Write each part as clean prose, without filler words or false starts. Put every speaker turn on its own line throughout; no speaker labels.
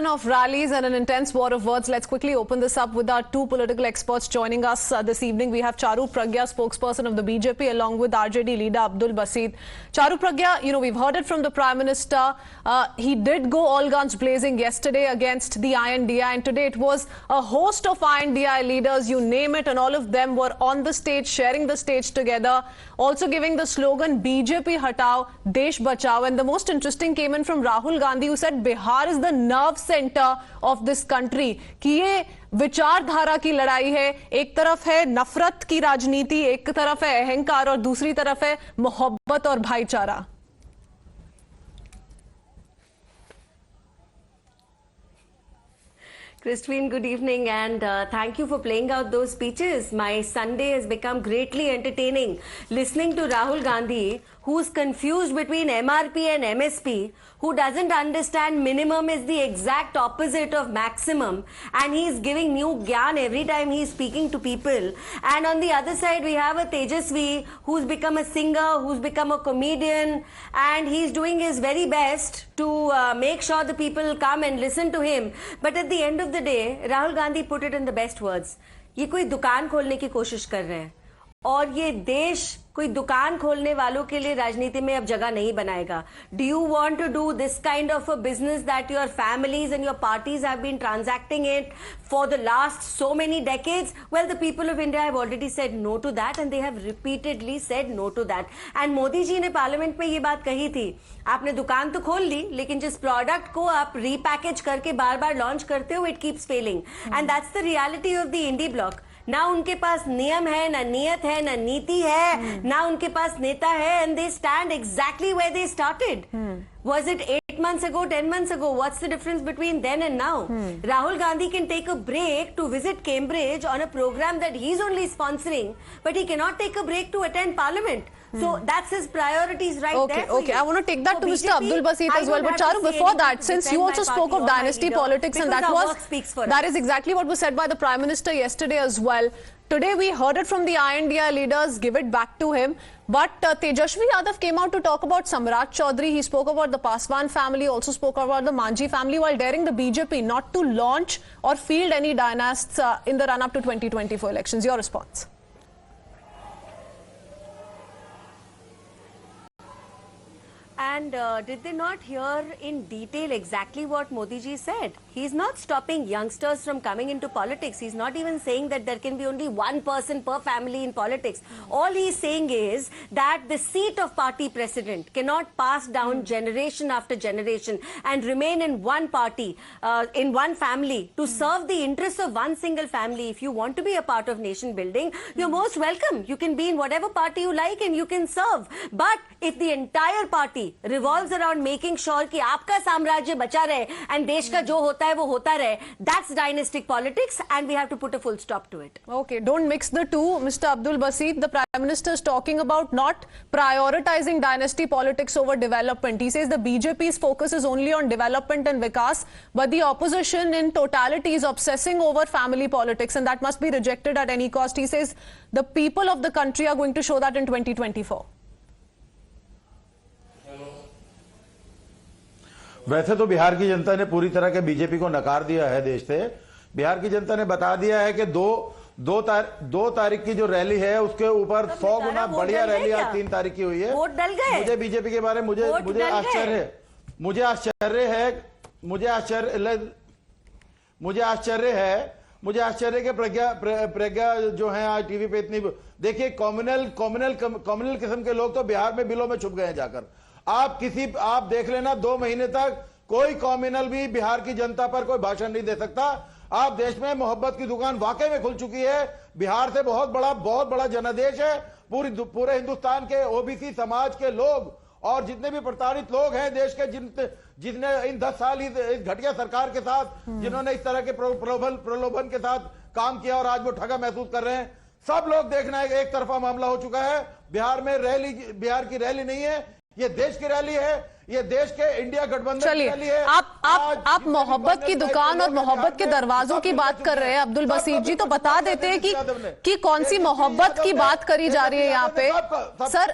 season of rallies and an intense war of words. Let's quickly open this up with our two political experts joining us this evening. We have Charu Pragya, spokesperson of the BJP, along with RJD leader Abdul Basit. Charu Pragya, we've heard it from the Prime Minister. He did go all guns blazing yesterday against the INDI, and today it was a host of INDI leaders, you name it, and all of them were on the stage, sharing the stage together, also giving the slogan BJP Hatao, Desh Bachao. And the most interesting came in from Rahul Gandhi, who said Bihar is the nerve center of this country. कि ये विचारधारा की लड़ाई है, एक तरफ है नफरत की राजनीति, एक तरफ है अहंकार और दूसरी तरफ है मोहब्बत और भाईचारा.
Christine, good evening, and thank you for playing out those speeches. My Sunday has become greatly entertaining listening to Rahul Gandhi, who's confused between MRP and MSP, who doesn't understand minimum is the exact opposite of maximum, and he's giving new gyan every time he's speaking to people. And on the other side, we have a Tejasvi who's become a singer, who's become a comedian, and he's doing his very best to make sure the people come and listen to him. But at the end of the day, Rahul Gandhi put it in the best words. ये कोई दुकान खोलने की कोशिश कर रहे हैं और ये देश कोई दुकान खोलने वालों के लिए राजनीति में अब जगह नहीं बनाएगा. Do you want to do this kind of a business that your families and your parties have been transacting it for the last so many decades? Well, the people of India have already said no to that, and they have repeatedly said no to that. And Modi ji ने parliament में ये बात कही थी, आपने दुकान तो खोल ली, लेकिन जिस प्रोडक्ट को आप रीपैकेज करके बार बार लॉन्च करते हो, it keeps failing. And that's the reality of the indie bloc. ना उनके पास नियम है, ना नियत है, ना नीति है, ना उनके पास नेता है, and they stand exactly where they started. Was it 8 months ago, 10 months ago? What's the difference between then and now? Rahul Gandhi can take a break to visit Cambridge on a program that he's only sponsoring, but he cannot take a break to attend Parliament. So that's his priorities right there.
Okay. I want to take that to Mr. Abdul Basit as well. But Charu, before that, since you also spoke of dynasty politics, and that is exactly what was said by the Prime Minister yesterday as well. Today we heard it from the INDI leaders, give it back to him. But Tejasvi Yadav came out to talk about Samrat Chaudhary. He spoke about the Paswan family, also spoke about the Manji family, while daring the BJP not to launch or field any dynasts in the run-up to 2024 elections. Your response?
And did they not hear in detail exactly what Modi ji said? He's not stopping youngsters from coming into politics. He's not even saying that there can be only one person per family in politics. All he's saying is that the seat of party president cannot pass down generation after generation and remain in one party, in one family, to serve the interests of one single family. If you want to be a part of nation building, you're most welcome. You can be in whatever party you like and you can serve. But if the entire party revolves around making sure कि आपका साम्राज्य बचा रहे and देश का जो होता है वो होता रहे, that's dynastic politics, and we have to put a full stop to it.
Okay, don't mix the two. Mr. Abdul Basit, the Prime Minister is talking about not prioritizing dynasty politics over development. He says the BJP's focus is only on development and vikas, but the opposition in totality is obsessing over family politics, and that must be rejected at any cost. He says the people of the country are going to show that in 2024.
वैसे तो बिहार की जनता ने पूरी तरह के BJP को नकार दिया है देश से. बिहार की जनता ने बता दिया है कि दो तारीख की जो रैली है उसके ऊपर 100 गुना बढ़िया रैली आज 3 तारीख की हुई है. मुझे बीजेपी के बारे में मुझे आश्चर्य है कि प्रज्ञा जो है आज टीवी पे इतनी. देखिए, कॉम्युनल किस्म के लोग तो बिहार में बिलों में छुप गए हैं जाकर. आप देख लेना, 2 महीने तक कोई कॉम्युनल भी बिहार की जनता पर कोई भाषण नहीं दे सकता. आप देश में मोहब्बत की दुकान वाकई में खुल चुकी है. बिहार से बहुत बड़ा जनादेश है. पूरे हिंदुस्तान के ओबीसी समाज के लोग और जितने भी प्रताड़ित लोग हैं देश के, जिसने इन 10 साल इस घटिया सरकार के साथ जिन्होंने इस तरह के प्रलोभन के साथ काम किया और आज वो ठगा महसूस कर रहे हैं, सब लोग देखना एक तरफा मामला हो चुका है. बिहार की रैली नहीं है, ये देश की रैली है. ये देश के इंडिया गठबंधन
चलिए,
के लिए
आप मोहब्बत की दुकान और मोहब्बत के दरवाजों की बात कर रहे हैं अब्दुल बसीत जी, तो बता देते हैं कि कौन सी मोहब्बत की बात करी जा रही है यहाँ पे।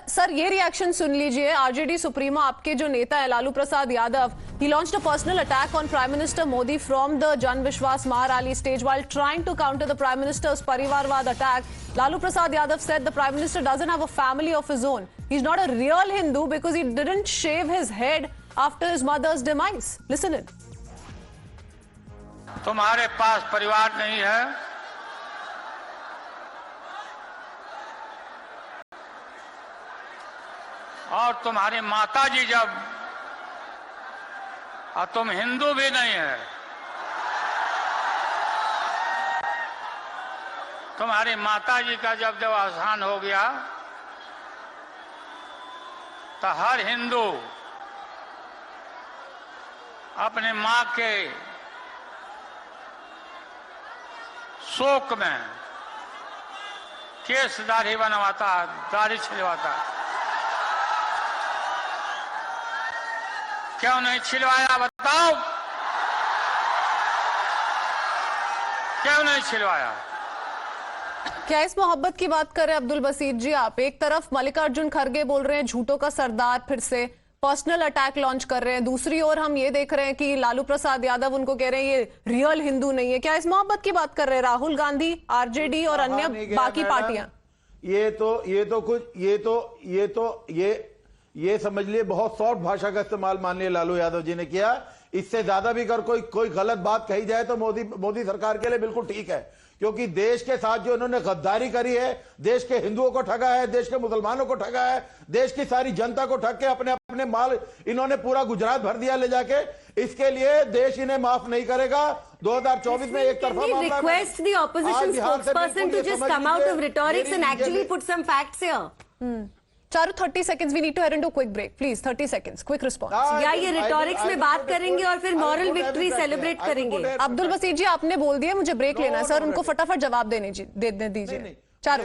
सर ये रिएक्शन सुन लीजिए। आरजेडी सुप्रीमो, आपके जो नेता है Lalu Prasad Yadav, he launched a personal attack on Prime Minister Modi from the Jan Vishwas Maharali stage while trying to counter the Prime Minister's Parivarwad attack. Lalu Prasad Yadav said the Prime Minister doesn't have a family of his own. He's not a real Hindu because he didn't shave his head after his mother's demise. Listen in.
तुम्हारे पास परिवार नहीं है, और तुम्हारी माताजी जब, और तुम हिंदू भी नहीं है, तुम्हारी माताजी का जब अवसान हो गया तो हर हिंदू अपने मां के शोक में केस दाढ़ी बनवाता, दाढ़ी छिलवाता। क्यों नहीं छिलवाया बताओ, क्यों नहीं छिलवाया?
क्या इस मोहब्बत की बात कर रहे हैं अब्दुल बसीत जी आप? एक तरफ मल्लिकार्जुन खड़गे बोल रहे हैं झूठों का सरदार, फिर से पर्सनल अटैक लॉन्च कर रहे हैं। दूसरी ओर हम ये देख रहे हैं कि लालू प्रसाद यादव उनको कह रहे हैं ये रियल हिंदू नहीं है। क्या इस मोहब्बत की बात कर रहे हैं राहुल गांधी, आरजेडी और अन्य बाकी पार्टियां?
ये समझ लिए बहुत सॉफ्ट भाषा का इस्तेमाल माननीय लालू यादव जी ने किया। इससे ज्यादा भी अगर कोई गलत बात कही जाए तो मोदी सरकार के लिए बिल्कुल ठीक है, क्योंकि देश के साथ जो इन्होंने गद्दारी करी है, देश के हिंदुओं को ठगा है, देश के मुसलमानों को ठगा है, देश की सारी जनता को ठग के अपने माल इन्होंने पूरा गुजरात भर दिया ले जाके। इसके लिए देश इन्हें माफ नहीं करेगा। 2024 में एक तरफा मामला।
Request the opposition spokesperson to just come out of rhetorics and actually put some facts here.
Charu 30 seconds, we need to head into a quick break. Please, 30 seconds, quick response.
या ये रिटॉरिक्स में बात करेंगे और फिर मॉरल विक्ट्री सेलिब्रेट करेंगे।
अब्दुल बसीत जी आपने बोल दिया मुझे ब्रेक लेना है सर, उनको फटाफट जवाब दे दीजिए। चारू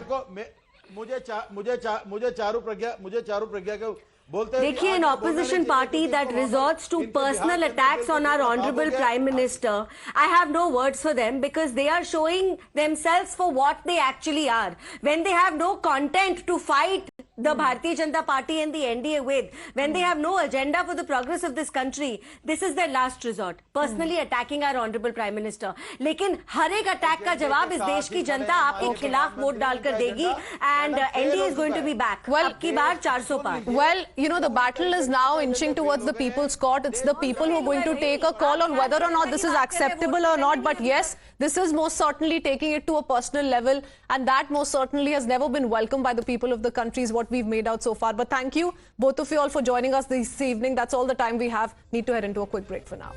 मुझे चारू प्रज्ञा के बोलते हैं।
देखिए, an opposition party that resorts to personal attacks on our honorable prime minister, I have no words for them because they are showing themselves for what they actually are. When they have no content to fight the Bharatiya Janata Party and the NDA with, when they have no agenda for the progress of this country, this is their last resort. Personally attacking our honorable prime minister. लेकिन हर एक attack का जवाब इस देश की जनता आपके खिलाफ vote डालकर देगी and NDA is going to be back. अब की बार 400 पार।
Well, you know, the battle is now inching towards the people's court. It's the people who are going to take a call on whether or not this is acceptable or not. But yes, this is most certainly taking it to a personal level, and that most certainly has never been welcomed by the people of the country, is what we've made out so far. But thank you, both of you all, for joining us this evening. That's all the time we have. Need to head into a quick break for now.